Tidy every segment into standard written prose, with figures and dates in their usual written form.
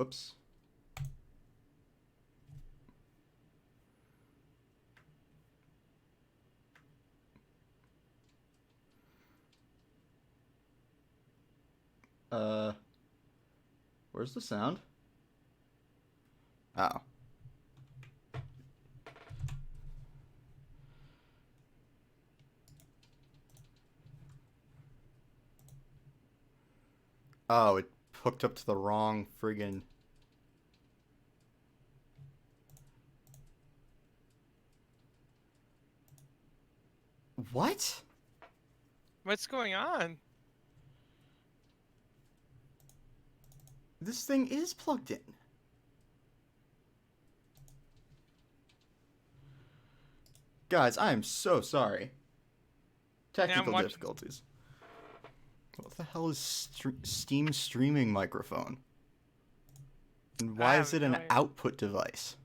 Oops. Where's the sound? Oh. Oh, it hooked up to the wrong friggin'... What? What's going on? This thing is plugged in. Guys, I am so sorry. Yeah, I'm Technical watching. difficulties. What the hell is Steam streaming microphone? And I why have is it no an idea. output device?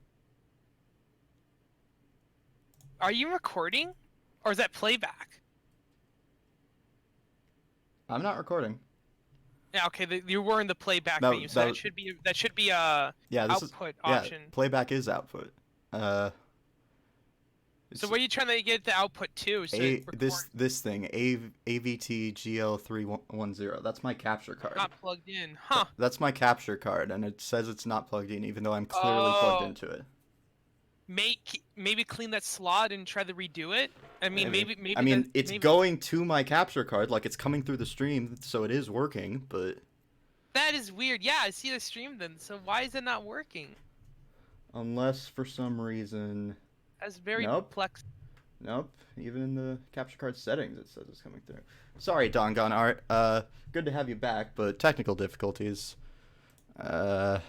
Are you recording, or is that playback? I'm not recording. Yeah, okay. You were in the playback menu, so That that should be a yeah, this is output yeah, option. playback is output. Uh So it's what are you trying to get the output to? So it a record this thing, AVT GL310. That's my capture card. not plugged in, huh? That's my capture card, and it says it's not plugged in even though I'm clearly plugged Oh, into it. maybe clean that slot and try to redo it. I mean, Maybe. I maybe that mean, it's maybe going to my capture card, like it's coming through the stream, so it is working, but that is weird. Yeah, I see the stream then. So why is it not working? unless for some reason... That's very Nope. perplexing. Nope. Even in the capture card settings, it says it's coming through. Sorry, DanganRonpa. Good to have you back, but technical difficulties. Why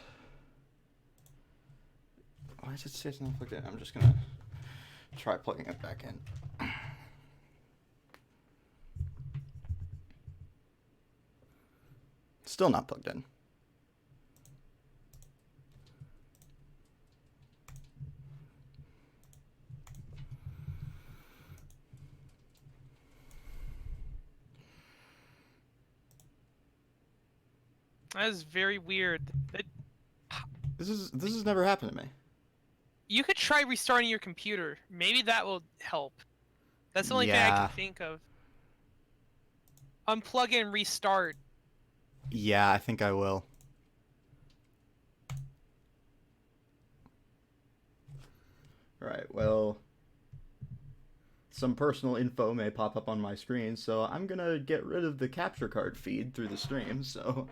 does it say it's not plugged in? I'm just gonna try plugging it back in. Still not plugged in. That is very weird. This has never happened to me. You could try restarting your computer. Maybe that will help. That's the only thing I can Yeah. think of. Unplug and restart. Yeah, I think I will. Right, well, some personal info may pop up on my screen, so I'm gonna get rid of the capture card feed through the stream, so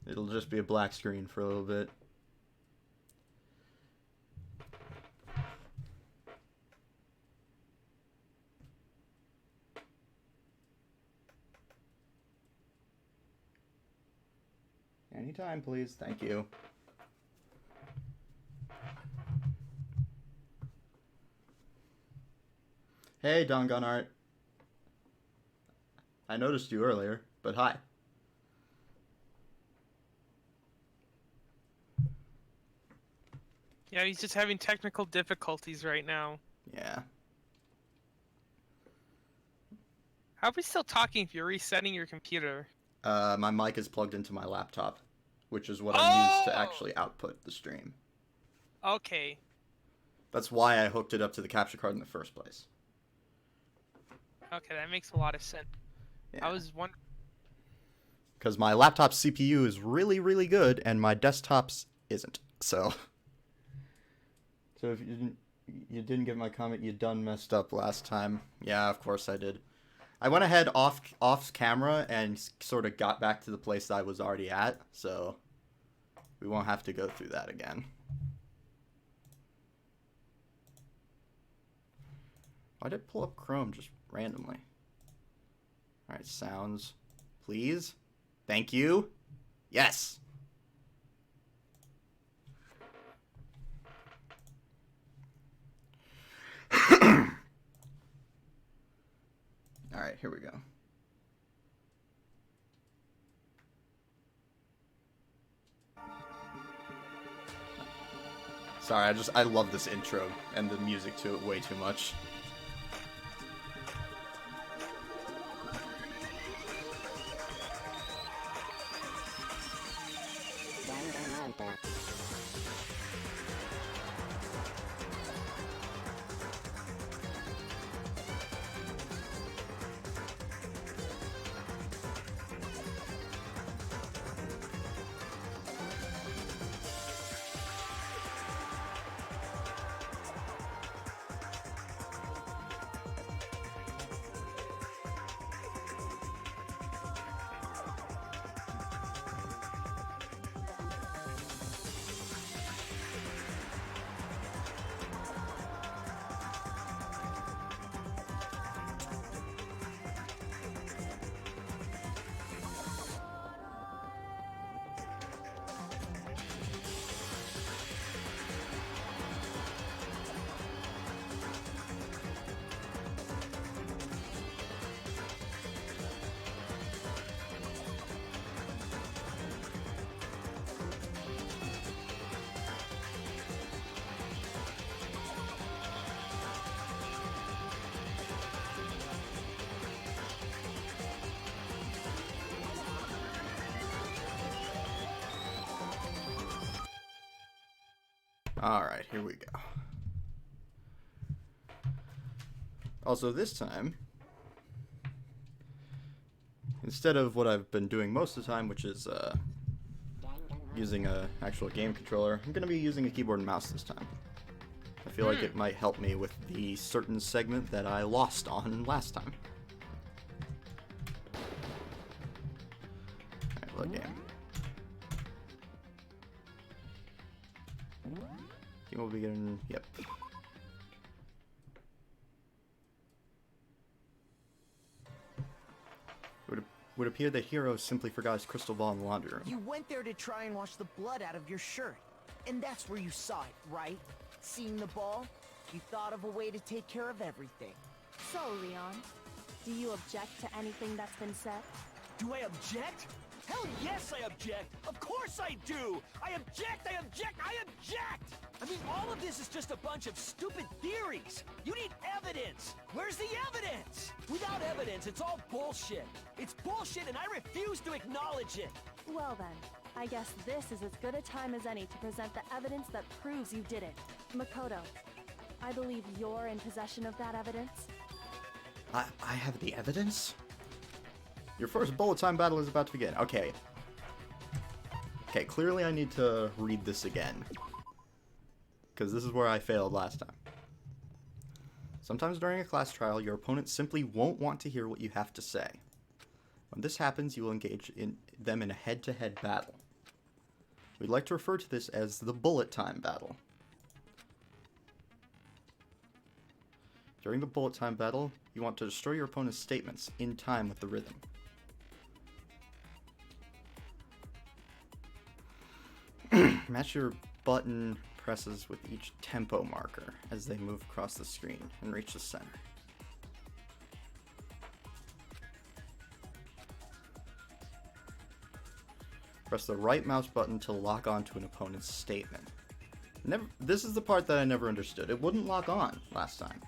it'll just be a black screen for a little bit. Anytime, please. Thank you. Hey, DanganRonpa. I noticed you earlier, but hi. Yeah, he's just having technical difficulties right now. Yeah. How are we still talking if you're resetting your computer? My mic is plugged into my laptop, which is what I use to Oh! actually output the stream. Okay. That's why I hooked it up to the capture card in the first place. Okay, that makes a lot of sense. Yeah. I was wondering. Because my laptop's CPU is really, really good, and my desktop's isn't. So if you didn't get my comment, you done messed up last time. Yeah, of course I did. I went ahead off camera and sort of got back to the place that I was already at, so we won't have to go through that again. Why did it pull up Chrome just randomly? Alright, sounds. Please? Thank you. Yes! Alright, here we go. Sorry, I love this intro and the music to it way too much. Alright, here we go. Also, this time, instead of what I've been doing most of the time, which is using a actual game controller, I'm going to be using a keyboard and mouse this time. I feel like it might help me with the certain segment that I lost on last time. Alright, load game. We'll be getting, yep. Would appear that Hero simply forgot his crystal ball in the laundry room. You went there to try and wash the blood out of your shirt. And that's where you saw it, right? Seeing the ball, you thought of a way to take care of everything. So, Leon, do you object to anything that's been said? Do I object? Hell yes, I object! Of course I do! I object! I object! I object! I mean, all of this is just a bunch of stupid theories! You need evidence! Where's the evidence? Without evidence, it's all bullshit! It's bullshit and I refuse to acknowledge it! Well then, I guess this is as good a time as any to present the evidence that proves you did it. Makoto, I believe you're in possession of that evidence? I have the evidence? Your first bullet time battle is about to begin. Okay. Okay, clearly I need to read this again. Because this is where I failed last time. Sometimes during a class trial, your opponent simply won't want to hear what you have to say. When this happens, you will engage them in a head-to-head battle. We'd like to refer to this as the bullet time battle. During the bullet time battle, you want to destroy your opponent's statements in time with the rhythm. Match your button presses with each tempo marker as they move across the screen and reach the center. Press the right mouse button to lock onto an opponent's statement. This is the part that I never understood. It wouldn't lock on last time.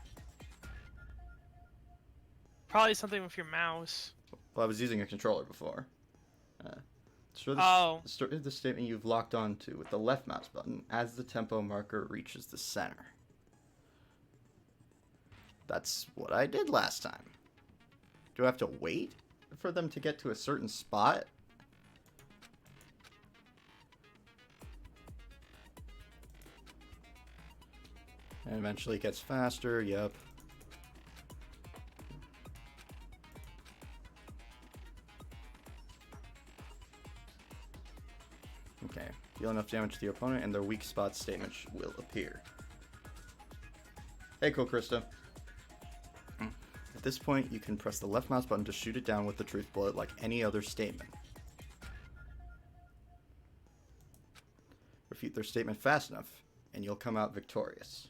Probably something with your mouse. Well, I was using a controller before. Destroy the statement you've locked onto with the left mouse button as the tempo marker reaches the center. That's what I did last time. Do I have to wait for them to get to a certain spot? And eventually it gets faster, yep. Okay, deal enough damage to your opponent and their weak spot statement will appear. Hey, cool Krista. At this point, you can press the left mouse button to shoot it down with the truth bullet like any other statement. Refute their statement fast enough, and you'll come out victorious.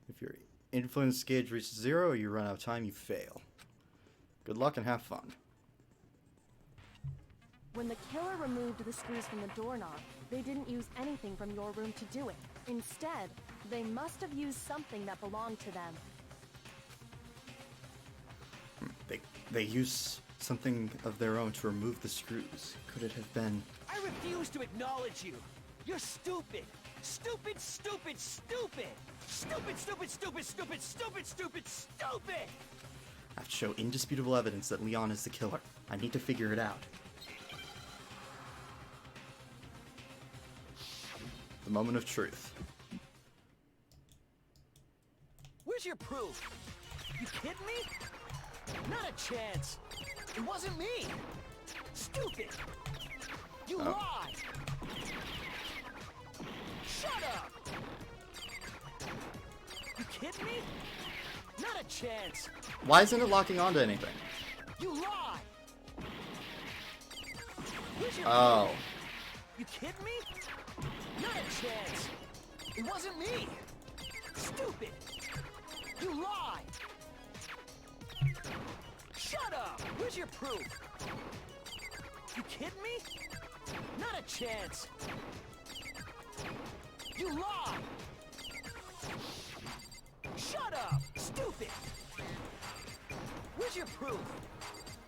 If your influence gauge reaches 0 or you run out of time, you fail. Good luck and have fun. When the killer removed the screws from the doorknob, they didn't use anything from your room to do it. Instead, they must have used something that belonged to them. They use something of their own to remove the screws. Could it have been... I refuse to acknowledge you. You're stupid. Stupid, stupid, stupid. Stupid, stupid, stupid, stupid, stupid, stupid, stupid. I have to show indisputable evidence that Leon is the killer. I need to figure it out. The moment of truth. Where's your proof? You kidding me? Not a chance. It wasn't me. Stupid. You lied. Shut up. You kidding me? Not a chance. Why isn't it locking onto anything? You lied. Where's your Oh. proof? You kidding me? Not a chance. It wasn't me. Stupid. You lied. Shut up. Where's your proof? You kidding me? Not a chance. You lied. Shut up. Stupid. Where's your proof?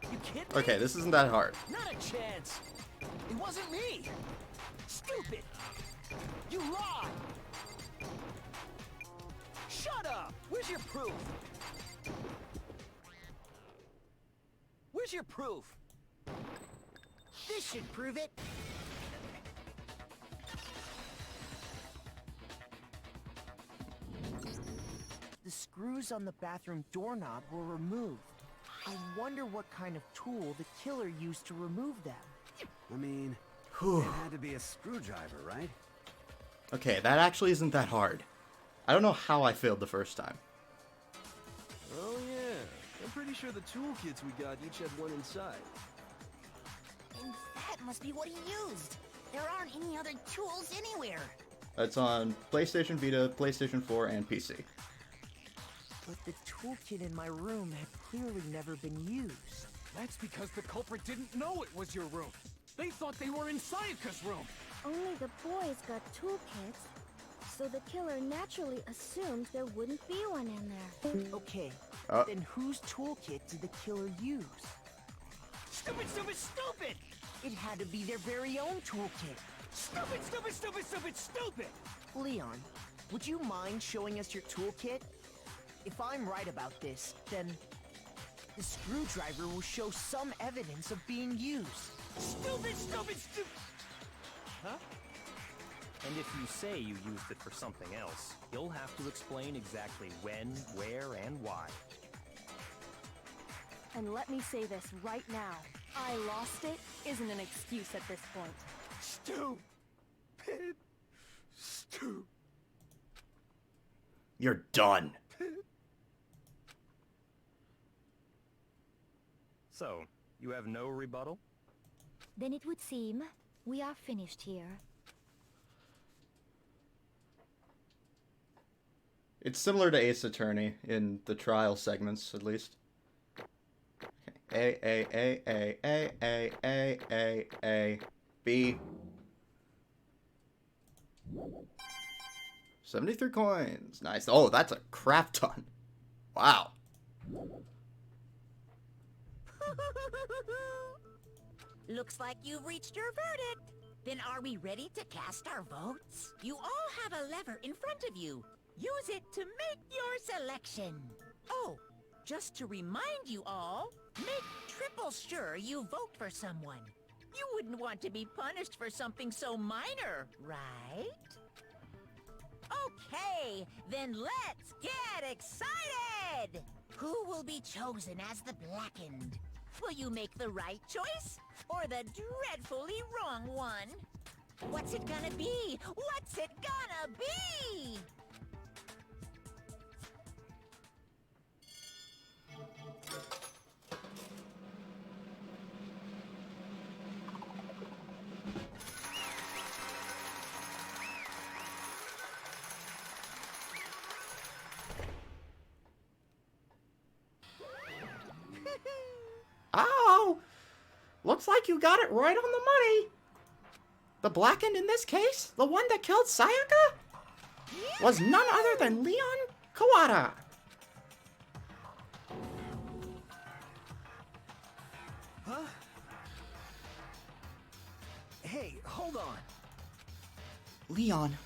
You kidding me? Okay, this isn't that hard. Not a chance. It wasn't me. Stupid. You lied. Shut up. Where's your proof? Where's your proof? This should prove it. The screws on the bathroom doorknob were removed. I wonder what kind of tool the killer used to remove them. I mean, Whew. it had to be a screwdriver, right? Okay, that actually isn't that hard. I don't know how I failed the first time. Oh yeah, I'm pretty sure the toolkits we got each had one inside. And that must be what he used. There aren't any other tools anywhere. That's on PlayStation Vita, PlayStation 4, and PC. But the toolkit in my room had clearly never been used. That's because the culprit didn't know it was your room. They thought they were in Sayaka's room. Only the boys got toolkits, so the killer naturally assumed there wouldn't be one in there. Okay, Uh. then whose toolkit did the killer use? Stupid, stupid, stupid! It had to be their very own toolkit. Stupid, stupid, stupid, stupid, stupid! Leon, would you mind showing us your toolkit? If I'm right about this, then the screwdriver will show some evidence of being used. Stupid, stupid, stupid! Huh? And if you say you used it for something else, you'll have to explain exactly when, where, and why. And let me say this right now. I lost it isn't an excuse at this point. Stupid. Stupid. You're done. So, you have no rebuttal? Then it would seem we are finished here. It's similar to Ace Attorney in the trial segments, at least. Okay. A, B. 73 coins. Nice. Oh, that's a crap ton. Wow. Looks like you've reached your verdict. Then are we ready to cast our votes? You all have a lever in front of you. Use it to make your selection. Oh, just to remind you all, make triple sure you vote for someone. You wouldn't want to be punished for something so minor, right? Okay, then let's get excited! Who will be chosen as the Blackened? Will you make the right choice, or the dreadfully wrong one? What's it gonna be? What's it gonna be? Oh! Looks like you got it right on the money. The Blackened in this case, the one that killed Sayaka, was none other than Leon Kawada. Hey, hold on. Leon.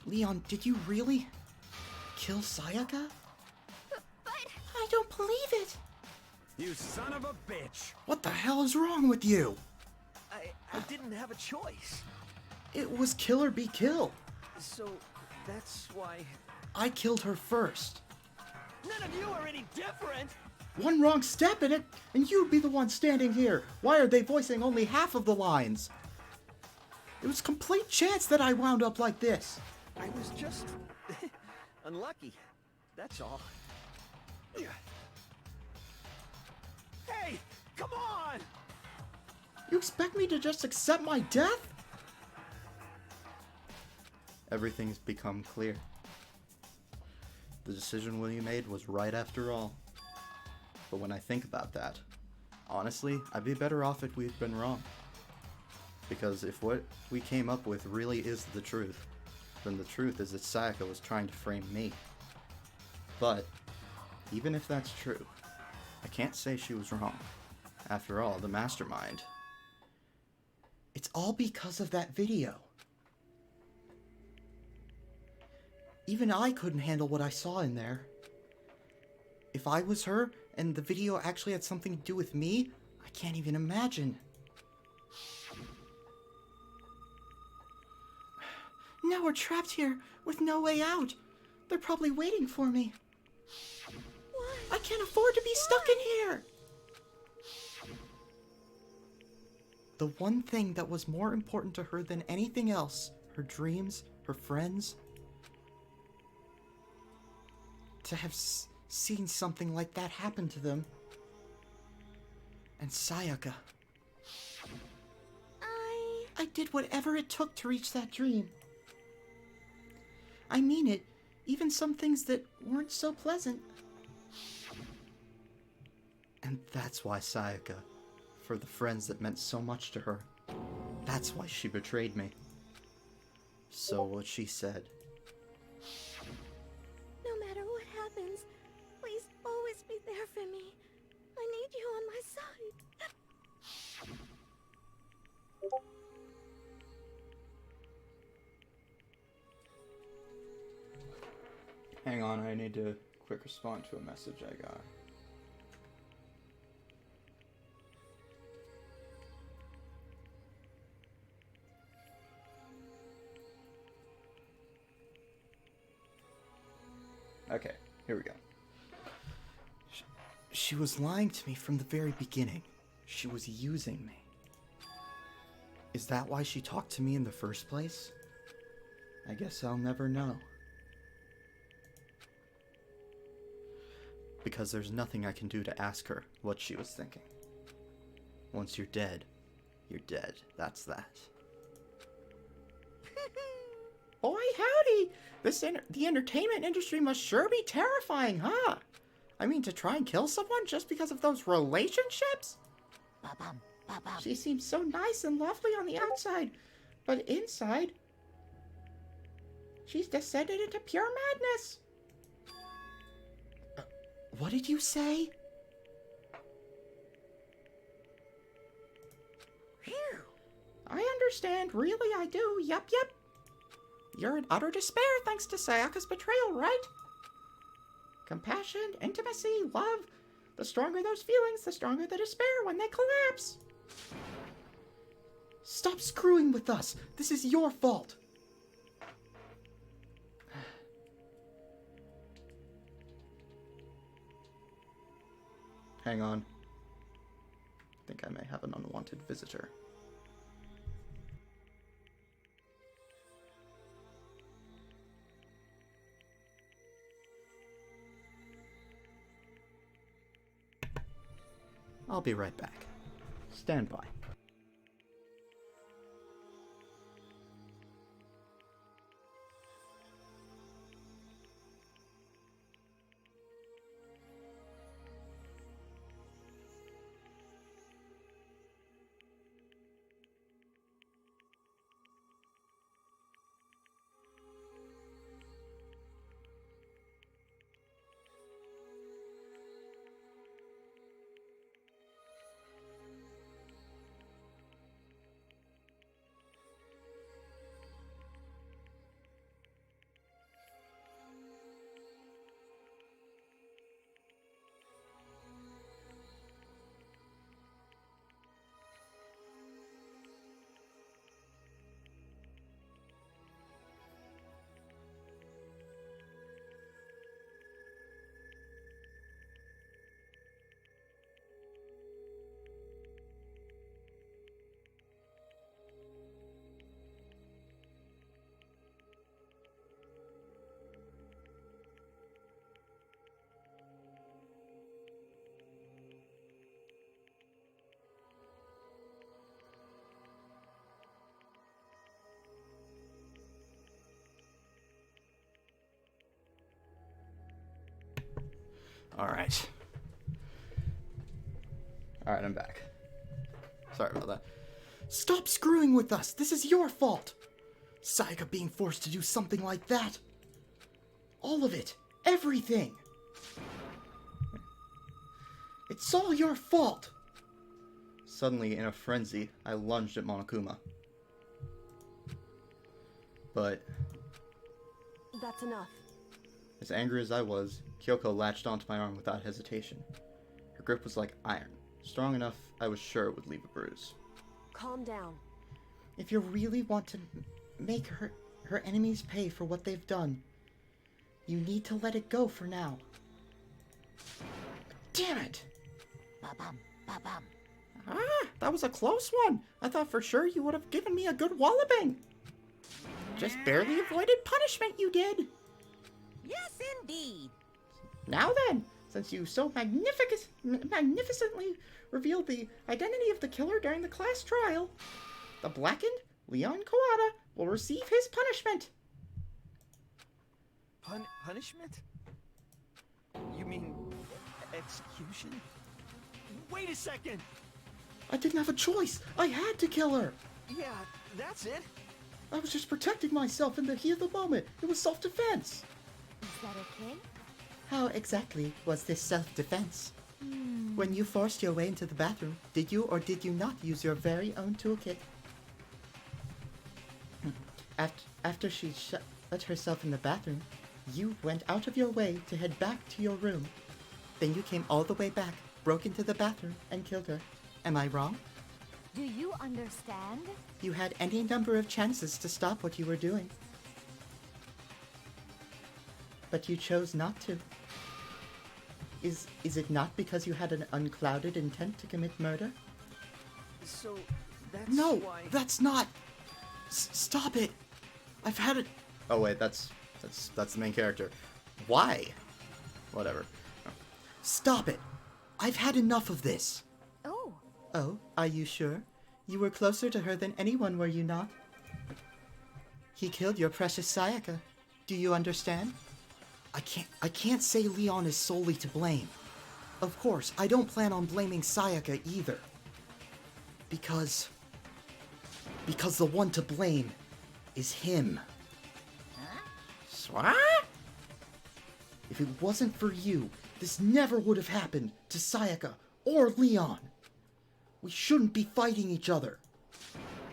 Leon, did you really kill Sayaka? But I don't believe it. You son of a bitch! What the hell is wrong with you? I didn't have a choice. It was kill or be killed. So, that's why... I killed her first. None of you are any different! One wrong step in it, and you'd be the one standing here. Why are they voicing only half of the lines? It was complete chance that I wound up like this. I was just... unlucky. That's all. Hey, come on! You expect me to just accept my death? Everything's become clear. The decision William made was right after all. But when I think about that, honestly, I'd be better off if we'd been wrong. Because if what we came up with really is the truth, then the truth is that Sayaka was trying to frame me. But, even if that's true, I can't say she was wrong. After all, the mastermind. It's all because of that video. Even I couldn't handle what I saw in there. If I was her, and the video actually had something to do with me, I can't even imagine. Now we're trapped here, with no way out. They're probably waiting for me. I can't afford to be stuck in here! The one thing that was more important to her than anything else, her dreams, her friends, to have seen something like that happen to them. And Sayaka. I did whatever it took to reach that dream. I mean it, even some things that weren't so pleasant. And that's why Sayaka, for the friends that meant so much to her, that's why she betrayed me. So what she said. no matter what happens, please always be there for me. I need you on my side. Hang on, I need to quick respond to a message I got. Okay, here we go. She was lying to me from the very beginning. She was using me. Is that why she talked to me in the first place? I guess I'll never know. Because there's nothing I can do to ask her what she was thinking. Once you're dead, you're dead. That's that. Boy, howdy! The entertainment industry must sure be terrifying, huh? I mean, to try and kill someone just because of those relationships? She seems so nice and lovely on the outside, but inside, she's descended into pure madness. What did you say? I understand, really I do, yep. You're in utter despair thanks to Sayaka's betrayal, right? Compassion, intimacy, love. The stronger those feelings, the stronger the despair when they collapse. Stop screwing with us. This is your fault. Hang on. I think I may have an unwanted visitor. I'll be right back. Stand by. Alright. Alright, I'm back. Sorry about that. Stop screwing with us! This is your fault! Sayaka being forced to do something like that! All of it! Everything! It's all your fault! Suddenly, in a frenzy, I lunged at Monokuma. But That's enough. as angry as I was, Kyoko latched onto my arm without hesitation. Her grip was like iron, strong enough I was sure it would leave a bruise. Calm down. If you really want to make her enemies pay for what they've done, you need to let it go for now. Damn it! Ba-bum, ba-bum. Ah, that was a close one. I thought for sure you would have given me a good walloping. Just barely avoided punishment, you did. Yes, indeed. Now then, since you so magnificently revealed the identity of the killer during the class trial, the blackened Leon Kawada will receive his punishment. Punishment? You mean execution? Wait a second! I didn't have a choice. I had to kill her. Yeah, that's it. I was just protecting myself in the heat of the moment. It was self-defense. Is that okay? How exactly was this self-defense? When you forced your way into the bathroom, did you or did you not use your very own toolkit? After she let herself in the bathroom, you went out of your way to head back to your room. Then you came all the way back, broke into the bathroom, and killed her. Am I wrong? Do you understand? You had any number of chances to stop what you were doing. But you chose not to. Is it not because you had an unclouded intent to commit murder? So, that's No, why... that's not. Stop it. I've had it. Oh wait, that's the main character. Why? Whatever. Stop it. I've had enough of this. Oh. Oh, are you sure? You were closer to her than anyone, were you not? He killed your precious Sayaka. Do you understand? I can't say Leon is solely to blame. Of course, I don't plan on blaming Sayaka either. Because the one to blame is him. What? If it wasn't for you, this never would have happened to Sayaka or Leon. We shouldn't be fighting each other.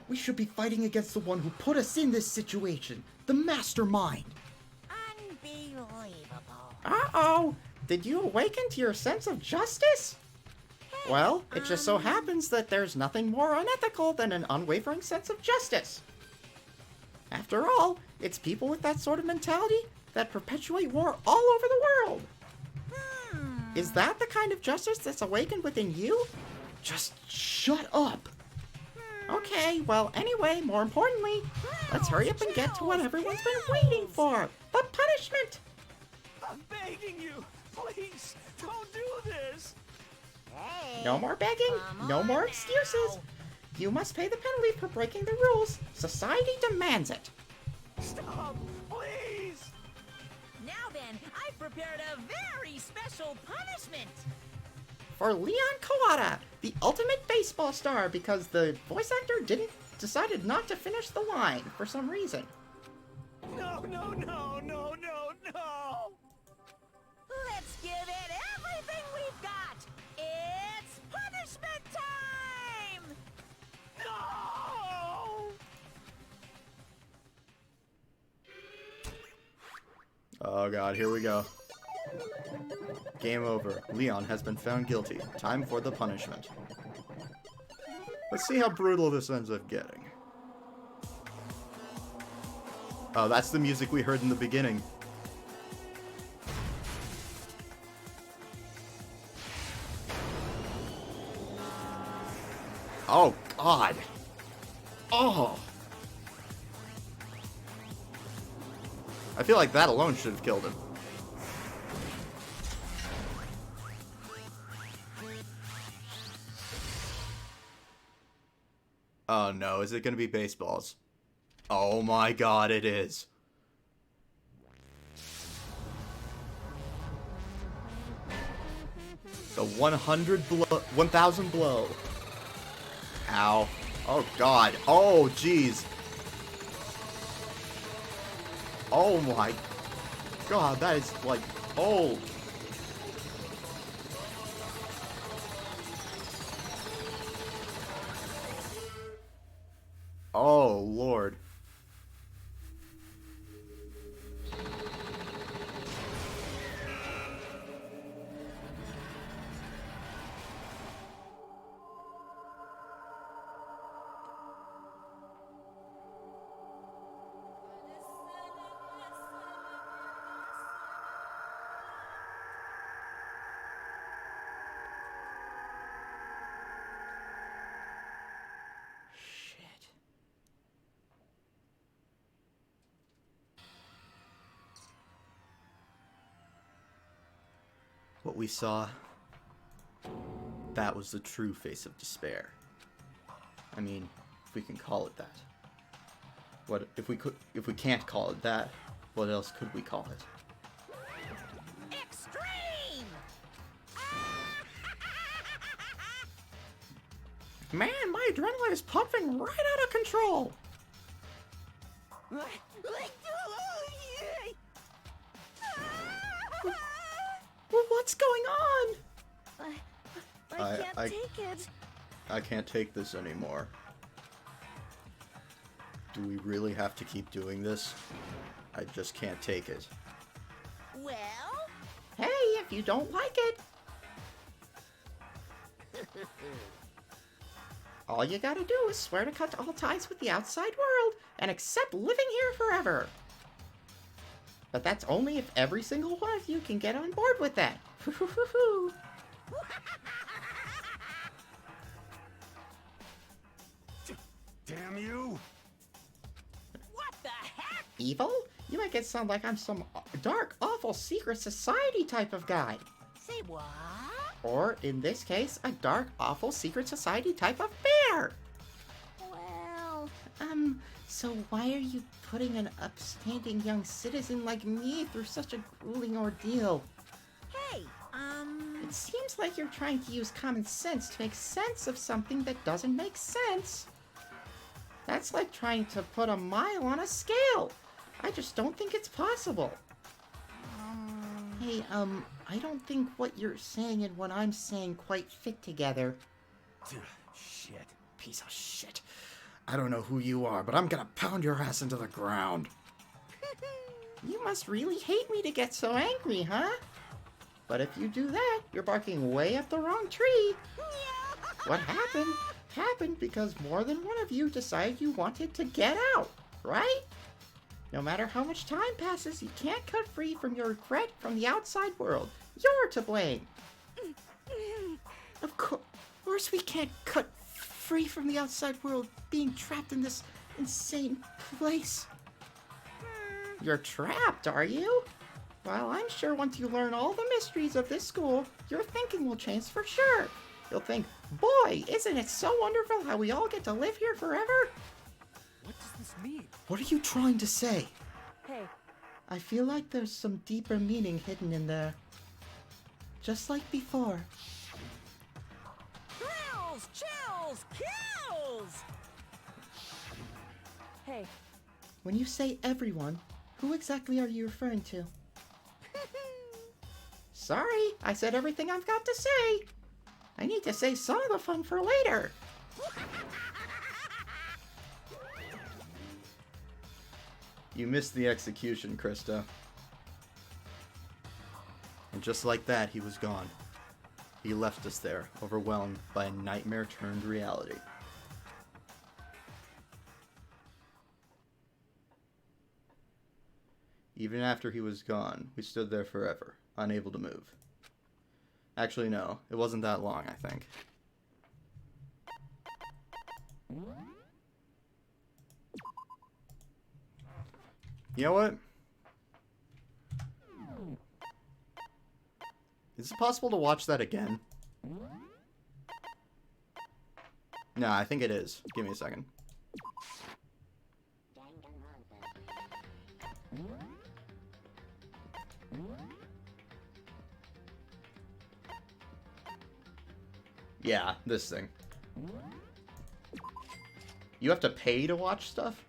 We should be fighting against the one who put us in this situation, the mastermind. Unbelievable. Uh-oh! Did you awaken to your sense of justice? Well, it just so happens that there's nothing more unethical than an unwavering sense of justice. After all, it's people with that sort of mentality that perpetuate war all over the world. Is that the kind of justice that's awakened within you? Just shut up. Okay, well, anyway, more importantly, let's hurry up and get to what everyone's been waiting for. The punishment! I'm begging you! Please, don't do this! Hey, No more begging, no on more now. excuses. You must pay the penalty for breaking the rules. Society demands it. Stop! Please! Now then, I've prepared a very special punishment. For Leon Kawada, the ultimate baseball star, because the voice actor decided not to finish the line for some reason. No, no, no, no, no, no! Let's give it everything we've got. It's punishment time! No! Oh god, here we go. Game over. Leon has been found guilty. Time for the punishment. Let's see how brutal this ends up getting. Oh, that's the music we heard in the beginning. Oh, God. Oh. I feel like that alone should have killed him. Oh no, is it gonna be baseballs? Oh my god, it is. The 1000 blow. Ow. Oh god. Oh jeez. Oh my god, that is like, oh. Oh lord. What we saw, that was the true face of despair. I mean, if we can call it that. What if we can't call it that, what else could we call it? Extreme! Man, my adrenaline is pumping right out of control. Well, what's going on? I can't take it. I can't take this anymore. Do we really have to keep doing this? I just can't take it. Well? Hey, if you don't like it. All you gotta do is swear to cut all ties with the outside world and accept living here forever. But that's only if every single one of you can get on board with that. Damn you! What the heck? Evil? You make it sound like I'm some dark, awful secret society type of guy. Say what? Or, in this case, a dark, awful secret society type of bear. Well, So why are you putting an upstanding young citizen like me through such a grueling ordeal? Hey, It seems like you're trying to use common sense to make sense of something that doesn't make sense. That's like trying to put a mile on a scale. I just don't think it's possible. Hey, I don't think what you're saying and what I'm saying quite fit together. Shit. Piece of shit. I don't know who you are, but I'm gonna pound your ass into the ground. You must really hate me to get so angry, huh? But if you do that, you're barking way up the wrong tree. What happened? Happened because more than one of you decided you wanted to get out, right? No matter how much time passes, you can't cut free from your regret from the outside world. You're to blame. Of course we can't cut free from the outside world being trapped in this insane place. You're trapped, are you? Well, I'm sure once you learn all the mysteries of this school, your thinking will change for sure. You'll think, boy, isn't it so wonderful how we all get to live here forever? What does this mean? What are you trying to say? hey, I feel like there's some deeper meaning hidden in there. Just like before. thrills, chills, kills! hey, When you say everyone, who exactly are you referring to? Sorry, I said everything I've got to say. I need to save some of the fun for later. You missed the execution, Krista. And just like that, he was gone. He left us there, overwhelmed by a nightmare turned reality. Even after he was gone, we stood there forever, unable to move. Actually, no, it wasn't that long, I think. You know what? Is it possible to watch that again? No, I think it is. Give me a second. Yeah, this thing. You have to pay to watch stuff?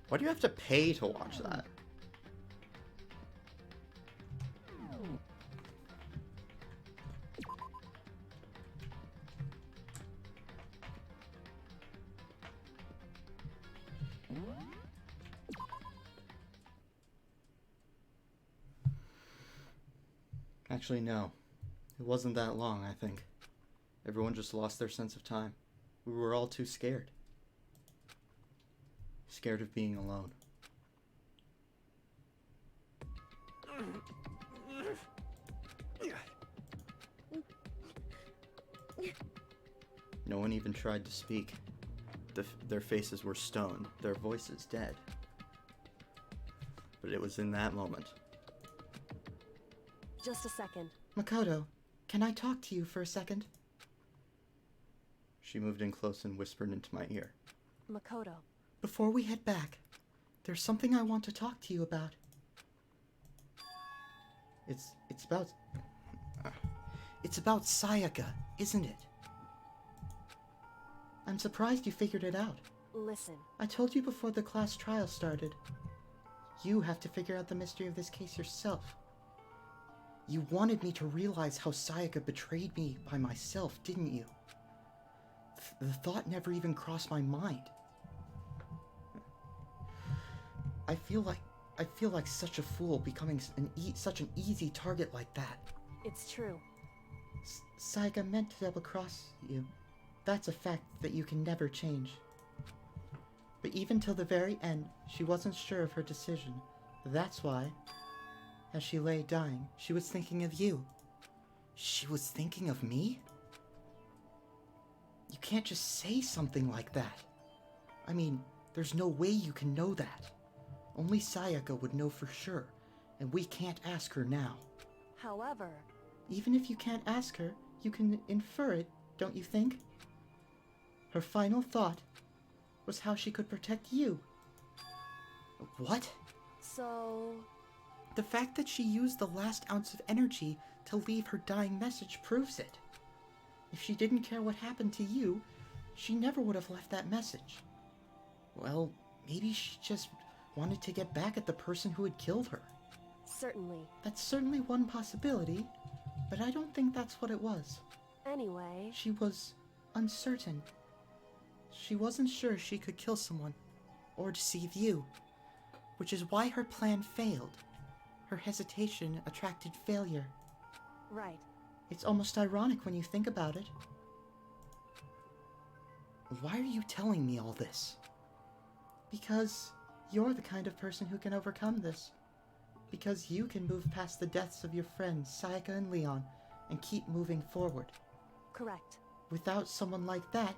Why do you have to pay to watch that? Actually, no. It wasn't that long, I think. Everyone just lost their sense of time. We were all too scared. Scared of being alone. No one even tried to speak. Their faces were stone, their voices dead. But it was in that moment. Just a second. Makoto, can I talk to you for a second? She moved in close and whispered into my ear. Makoto. Before we head back, there's something I want to talk to you about. It's about Sayaka, isn't it? I'm surprised you figured it out. Listen. I told you before the class trial started. You have to figure out the mystery of this case yourself. You wanted me to realize how Sayaka betrayed me by myself, didn't you? The thought never even crossed my mind. I feel like such a fool becoming such an easy target like that. It's true. Sayaka meant to double-cross you. That's a fact that you can never change. But even till the very end, she wasn't sure of her decision. That's why, as she lay dying, she was thinking of you. She was thinking of me? You can't just say something like that. I mean, there's no way you can know that. Only Sayaka would know for sure, and we can't ask her now. However... Even if you can't ask her, you can infer it, don't you think? Her final thought was how she could protect you. What? So... The fact that she used the last ounce of energy to leave her dying message proves it. If she didn't care what happened to you, she never would have left that message. Well, maybe she just wanted to get back at the person who had killed her. Certainly. That's certainly one possibility, but I don't think that's what it was. Anyway... She was uncertain. She wasn't sure she could kill someone, or deceive you, which is why her plan failed. Her hesitation attracted failure. Right. It's almost ironic when you think about it. Why are you telling me all this? Because you're the kind of person who can overcome this. Because you can move past the deaths of your friends, Sayaka and Leon, and keep moving forward. Correct. Without someone like that,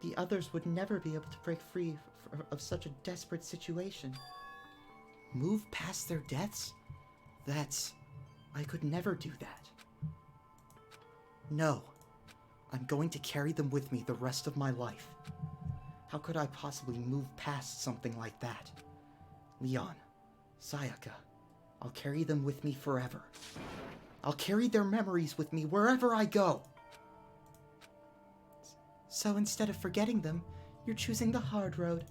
the others would never be able to break free of such a desperate situation. Move past their deaths? I could never do that. No. I'm going to carry them with me the rest of my life. How could I possibly move past something like that? Leon, Sayaka, I'll carry them with me forever. I'll carry their memories with me wherever I go. So instead of forgetting them, you're choosing the hard road.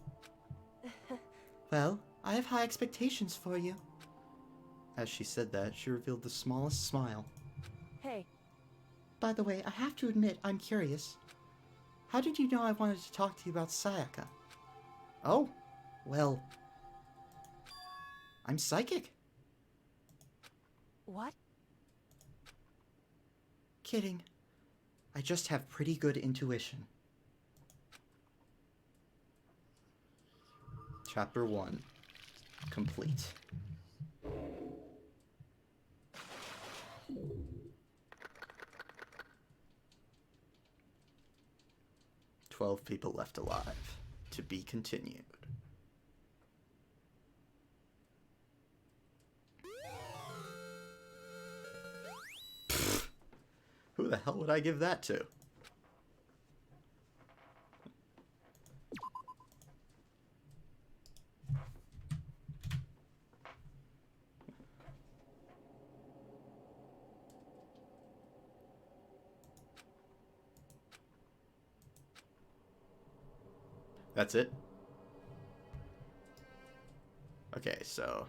Well, I have high expectations for you. As she said that, she revealed the smallest smile. Hey. By the way, I have to admit, I'm curious. How did you know I wanted to talk to you about Sayaka? Oh, well, I'm psychic. What? Kidding. I just have pretty good intuition. Chapter 1. Complete. "12 people left alive. To be continued." Pfft. Who the hell would I give that to? That's it? Okay, so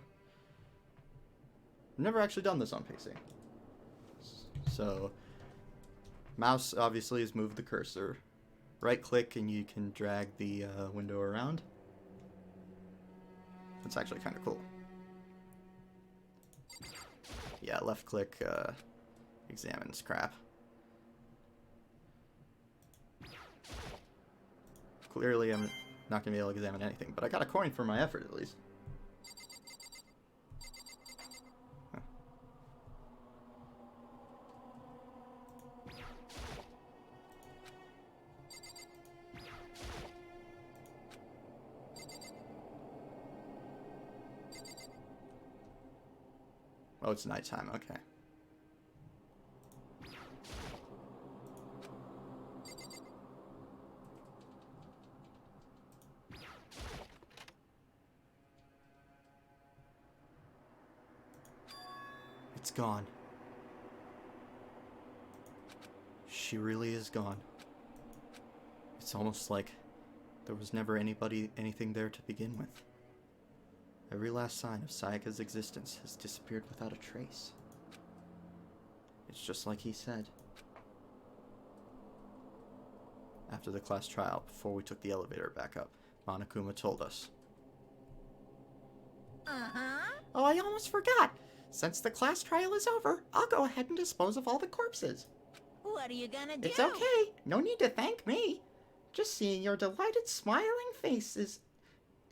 I've never actually done this on PC. So mouse obviously is move the cursor. Right click and you can drag the window around. That's actually kind of cool. Yeah, left click examines crap. Clearly, I'm not going to be able to examine anything, but I got a coin for my effort, at least. Huh. Oh, it's nighttime, okay. It's gone. She really is gone. It's almost like there was never anything there to begin with. Every last sign of Sayaka's existence has disappeared without a trace. It's just like he said. After the class trial, before we took the elevator back up, Monokuma told us. Oh, I almost forgot! Since the class trial is over, I'll go ahead and dispose of all the corpses. What are you gonna do? It's okay. No need to thank me. Just seeing your delighted, smiling face is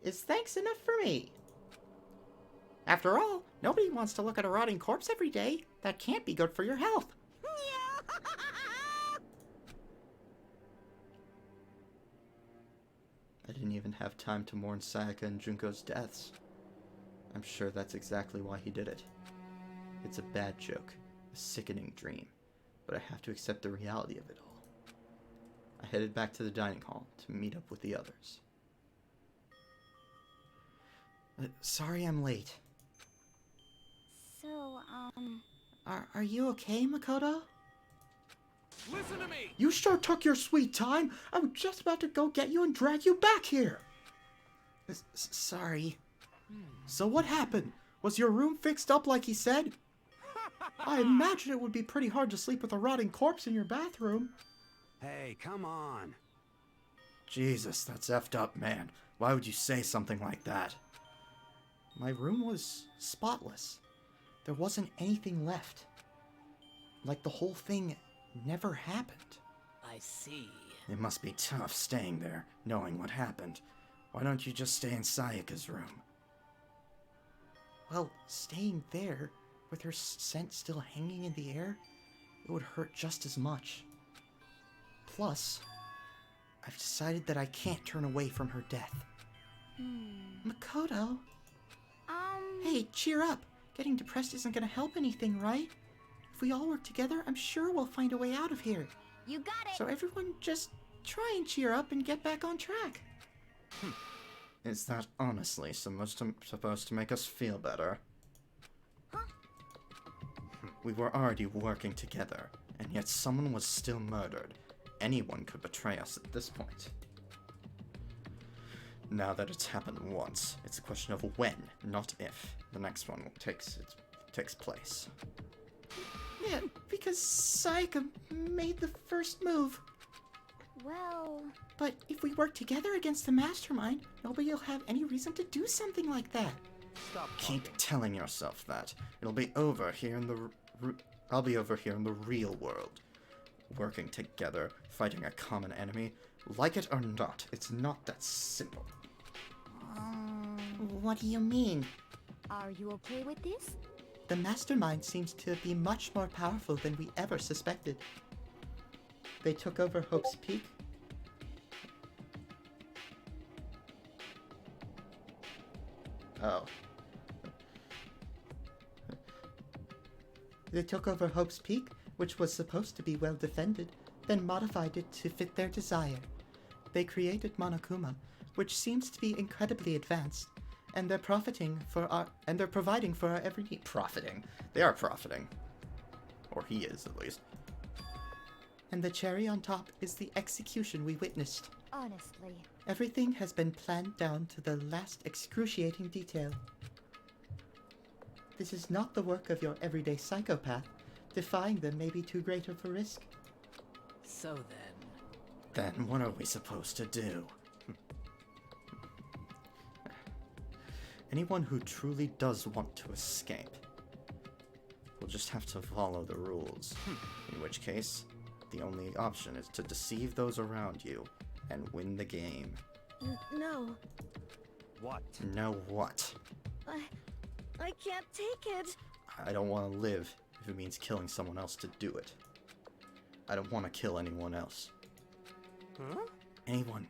thanks enough for me. After all, nobody wants to look at a rotting corpse every day. That can't be good for your health. I didn't even have time to mourn Sayaka and Junko's deaths. I'm sure that's exactly why he did it. It's a bad joke, a sickening dream, but I have to accept the reality of it all. I headed back to the dining hall to meet up with the others. Sorry I'm late. So, Are you okay, Makoto? Listen to me! You sure took your sweet time. I was just about to go get you and drag you back here. Sorry. So what happened? Was your room fixed up like he said? I imagine it would be pretty hard to sleep with a rotting corpse in your bathroom. Hey, come on. Jesus, that's effed up, man. Why would you say something like that? My room was spotless. There wasn't anything left. Like the whole thing never happened. I see. It must be tough staying there, knowing what happened. Why don't you just stay in Sayaka's room? Well, staying there, with her scent still hanging in the air, it would hurt just as much. Plus, I've decided that I can't turn away from her death. Makoto? Hey, cheer up! Getting depressed isn't gonna help anything, right? If we all work together, I'm sure we'll find a way out of here. You got it! So everyone just try and cheer up and get back on track. Is that honestly supposed to make us feel better? Huh? We were already working together, and yet someone was still murdered. Anyone could betray us at this point. Now that it's happened once, it's a question of when, not if, the next one takes place. Yeah, because Sayaka made the first move. Well... But if we work together against the mastermind, nobody will have any reason to do something like that. Stop Keep talking. telling yourself that. It'll be over here in the... I'll be over here in the real world. Working together, fighting a common enemy. Like it or not, it's not that simple. What do you mean? Are you okay with this? The mastermind seems to be much more powerful than we ever suspected. They took over Hope's Peak. Oh. They took over Hope's Peak, which was supposed to be well defended, then modified it to fit their desire. They created Monokuma, which seems to be incredibly advanced, and they're providing for our every need. Profiting. They are profiting. Or he is, at least. And the cherry on top is the execution we witnessed. Honestly. Everything has been planned down to the last excruciating detail. This is not the work of your everyday psychopath. Defying them may be too great of a risk. So then... Then what are we supposed to do? Anyone who truly does want to escape will just have to follow the rules. In which case, the only option is to deceive those around you and win the game. No. What? Know what? I can't take it. I don't want to live if it means killing someone else to do it. I don't want to kill anyone else. Huh? Anyone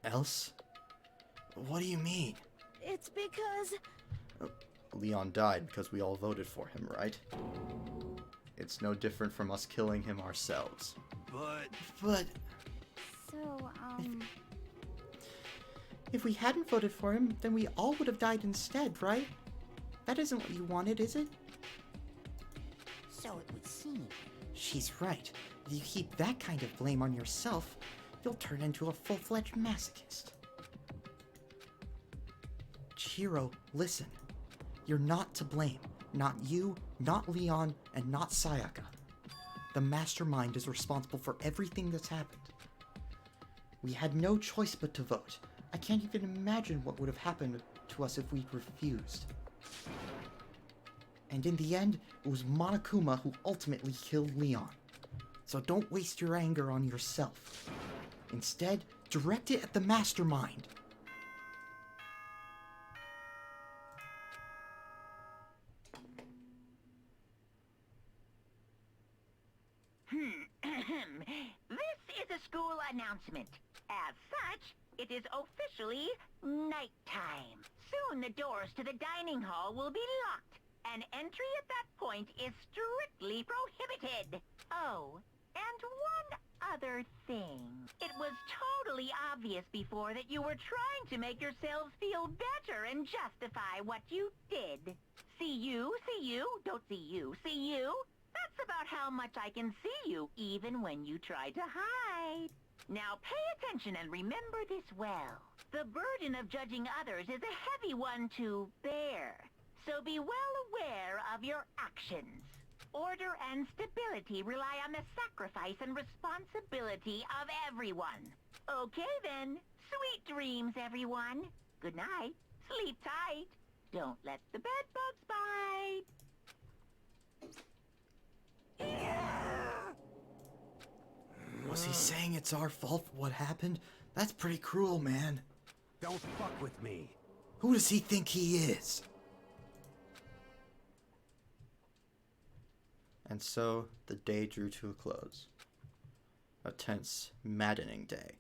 else? What do you mean? It's because... Leon died because we all voted for him, right? It's no different from us killing him ourselves. But... So, If we hadn't voted for him, then we all would have died instead, right? That isn't what you wanted, is it? So it would seem. She's right. If you keep that kind of blame on yourself, you'll turn into a full-fledged masochist. Chihiro, listen. You're not to blame. Not you, not Leon, and not Sayaka. The mastermind is responsible for everything that's happened. We had no choice but to vote. I can't even imagine what would have happened to us if we'd refused. And in the end, it was Monokuma who ultimately killed Leon. So don't waste your anger on yourself. Instead, direct it at the mastermind. This is a school announcement. As such, it is officially nighttime. Soon the doors to the dining hall will be locked, and entry at that point is strictly prohibited. Oh, and one other thing. It was totally obvious before that you were trying to make yourselves feel better and justify what you did. See you, don't see you, see you? That's about how much I can see you, even when you try to hide. Now pay attention and remember this well. The burden of judging others is a heavy one to bear, so be well aware of your actions. Order and stability rely on the sacrifice and responsibility of everyone. Okay then, sweet dreams everyone. Good night, sleep tight. Don't let the bed bugs bite. Was he saying it's our fault for what happened? That's pretty cruel, man. Don't fuck with me. Who does he think he is? And so the day drew to a close. A tense, maddening day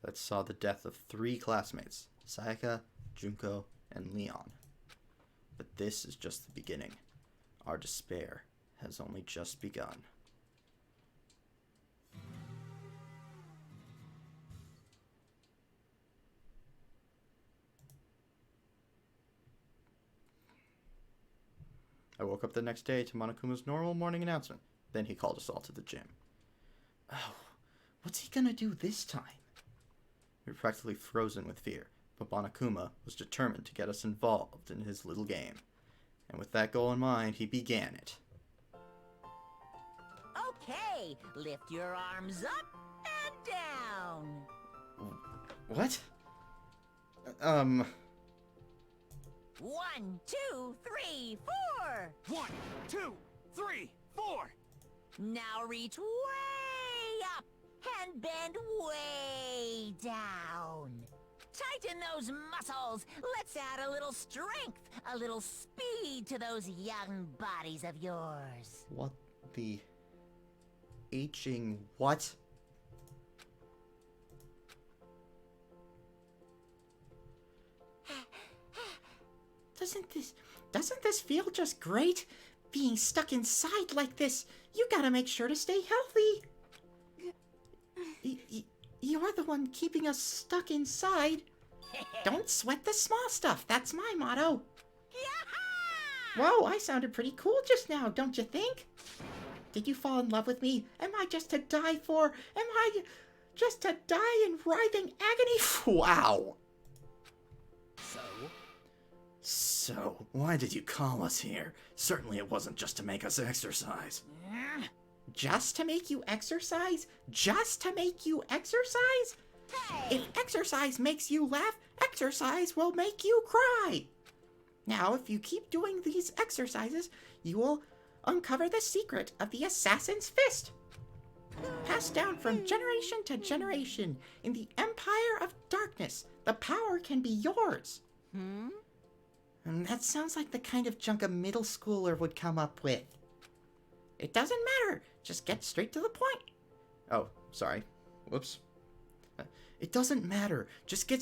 that saw the death of 3 classmates, Sayaka, Junko, and Leon. But this is just the beginning. Our despair has only just begun. I woke up the next day to Monokuma's normal morning announcement. Then he called us all to the gym. Oh, what's he gonna do this time? We were practically frozen with fear, but Monokuma was determined to get us involved in his little game. And with that goal in mind, he began it. Okay, lift your arms up and down. What? 1, 2, 3, 4. 1, 2, 3, 4. Now reach way up and bend way down. Tighten those muscles. Let's add a little strength, a little speed to those young bodies of yours. What the... Hing what? Doesn't this feel just great? Being stuck inside like this, you gotta make sure to stay healthy. You're the one keeping us stuck inside. Don't sweat the small stuff, that's my motto. Whoa, I sounded pretty cool just now, don't you think? Did you fall in love with me? Am I just to die for? Am I just to die in writhing agony? Wow. So, why did you call us here? Certainly it wasn't just to make us exercise. Just to make you exercise? Just to make you exercise? Hey! If exercise makes you laugh, exercise will make you cry. Now, if you keep doing these exercises, you will uncover the secret of the assassin's fist. Passed down from generation to generation in the Empire of Darkness, the power can be yours. And that sounds like the kind of junk a middle schooler would come up with. It doesn't matter. Just get straight to the point. Oh, sorry. Whoops. It doesn't matter. Just get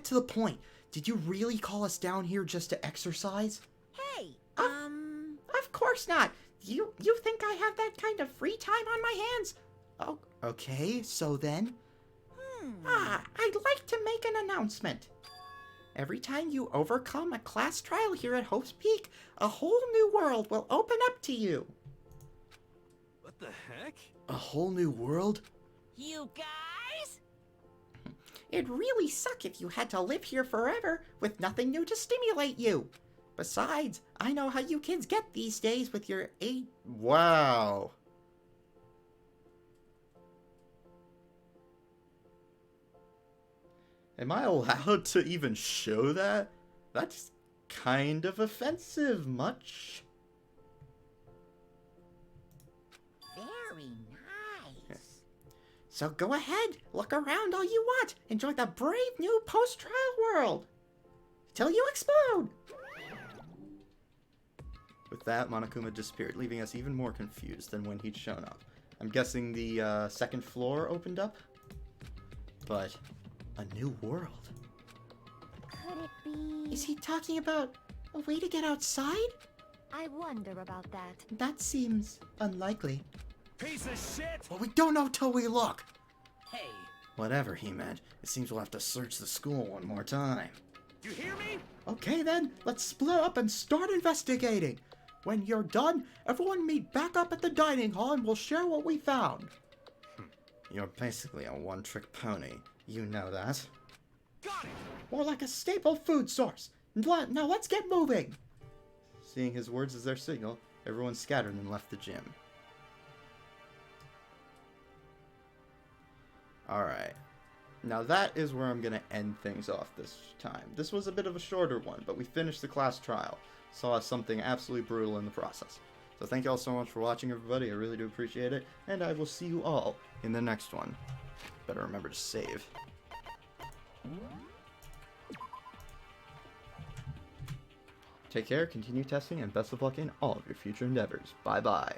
to the point. Did you really call us down here just to exercise? Hey, Of course not. You think I have that kind of free time on my hands? Oh, okay. So then. I'd like to make an announcement. Every time you overcome a class trial here at Hope's Peak, a whole new world will open up to you. What the heck? A whole new world? you guys? It'd really suck if you had to live here forever with nothing new to stimulate you. Besides, I know how you kids get these days with your Wow. Am I allowed to even show that? That's kind of offensive, much. Very nice. So go ahead, look around all you want. Enjoy the brave new post-trial world. Till you explode. With that, Monokuma disappeared, leaving us even more confused than when he'd shown up. I'm guessing the second floor opened up? But a new world. Could it be... Is he talking about a way to get outside? I wonder about that. That seems unlikely. Piece of shit! Well, we don't know till we look. Hey, Whatever he meant, it seems we'll have to search the school one more time. you hear me? Okay then, let's split up and start investigating. When you're done, everyone meet back up at the dining hall and we'll share what we found. You're basically a one-trick pony. You know that. Got it! More like a staple food source. Now let's get moving. Seeing his words as their signal, everyone scattered and left the gym. Alright. Now that is where I'm going to end things off this time. This was a bit of a shorter one, but we finished the class trial. Saw something absolutely brutal in the process. So thank you all so much for watching, everybody. I really do appreciate it. And I will see you all in the next one. Better remember to save. Take care, continue testing, and best of luck in all of your future endeavors. Bye-bye.